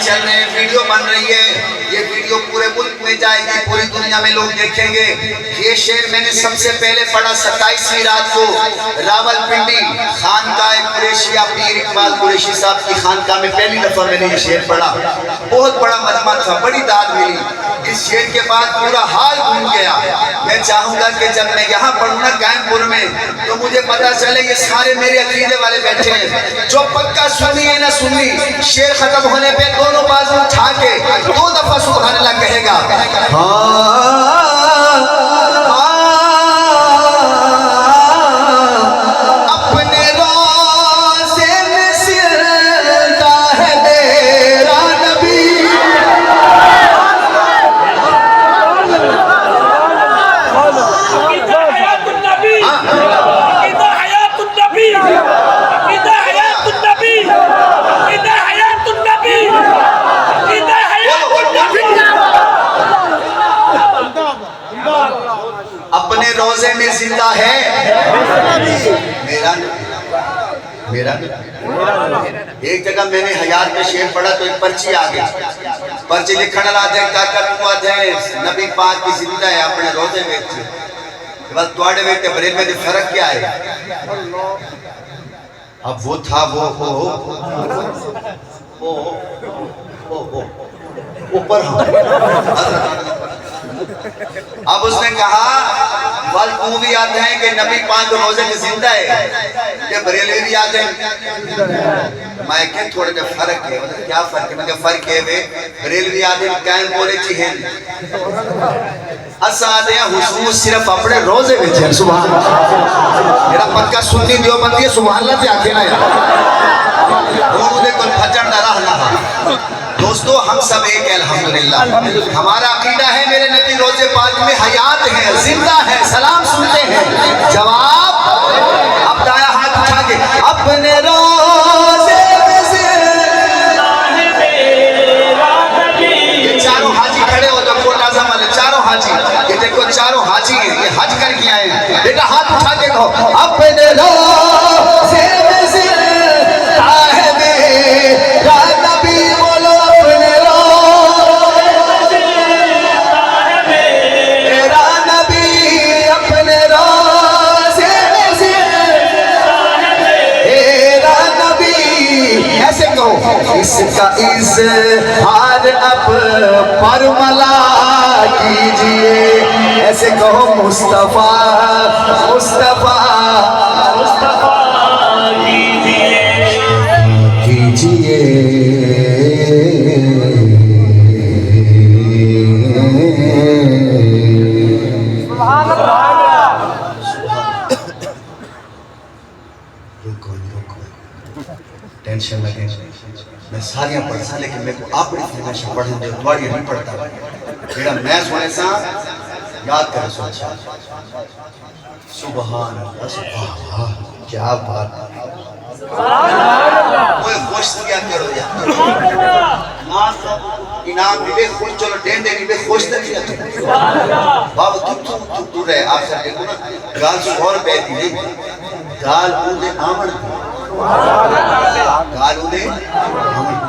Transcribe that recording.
چل رہے ہیں، ویڈیو بن رہی ہے، یہ ویڈیو پورے ملک میں جائے گی، پوری دنیا میں لوگ دیکھیں گے۔ یہ شعر میں نے سب سے پہلے پڑھا 27ویں رات کو راول پنڈی خانقاہ قریشیہ پیر اقبال قریشی صاحب کی خانقاہ میں پہلی دفعہ میں نے یہ شعر پڑھا۔ بہت بڑا مجمع تھا، بڑی داد ملی۔ اس شعر کے بعد پورا حال گھوم گیا۔ میں چاہوں گا کہ جب میں یہاں پڑھوں نا قائم پور میں تو مجھے پتا چلے یہ سارے میرے عقیدے والے بیٹھے ہیں، جو پکا سنی ہے نہ سنی، شعر ختم ہونے پہ دونوں بازو اٹھا کے 2 دفعہ سبحان اللہ کہے گا۔ اپنے روزے میں زندہ ہے میرا ایک جگہ میں نے حیات میں شعر پڑھا تو ایک پرچی آگئی، پرچی لکھن لا دیں نبی پاک کی زندہ ہے اپنے روزے میں تھی۔ بس توڑے بیٹے بریل میں فرق کیا ہے؟ اب وہ تھا اوپر اب اس نے کہا وہ بھی آتے ہیں کہ نبی پاک روزے میں زندہ ہے کہ بریلوی بھی آتے ہیں۔ میں کہ تھوڑے دے فرق ہے، کیا فرق ہے؟ میں کہ فرق ہے بریلوی آتے ہیں قائم بولے چی ہیں اسا آتے ہیں حضور صرف اپنے روزے میں تھے۔ سبحان اللہ، میرا پکا سنی دیوبندی ہے، سبحان اللہ سے آتے نا یار وہ دے کل پھچڑ نہ رہا۔ دوستو ہم سب ایک ہے الحمدللہ، ہمارا عقیدہ ہے میرے نبی روزے پاک میں حیات ہے، زندہ ہے، سلام سنتے ہیں۔ جواب اب دایا ہاتھ اٹھا کے اپنے روزے میں زندہ ہے میرا نبی۔ یہ چاروں حاجی کھڑے ہو تو کوٹ اعظم والے چاروں حاجی، یہ دیکھو چاروں حاجی ہیں، یہ حج کر کے آئے ہیں۔ بیٹا ہاتھ اٹھا کے کہو اپنے روزے میں زندہ ہے میرا نبی۔ اس کا اظہار اب پرملا کیجئے، ایسے کہو مصطفیٰ مصطفیٰ مصطفیٰ کیجئے سبحان اللہ۔ رکو ٹینشن لگے، میں ساریاں پڑھتا لیکن میں کو آپ پڑھتی ہمیشہ پڑھنے دے دوڑی نہیں پڑھتا میرا میں سونے سا یاد کرے سوچ سبحان اللہ سبحان اللہ کیا بات کوئی خوش کیا کرو یا انعام بھی خوش چلو ڈین دے بھی خوش دیا بابا تو رہے آخر دیکھو نا گال سے اور بیتی نہیں گال اندے آمن گال اندے آمن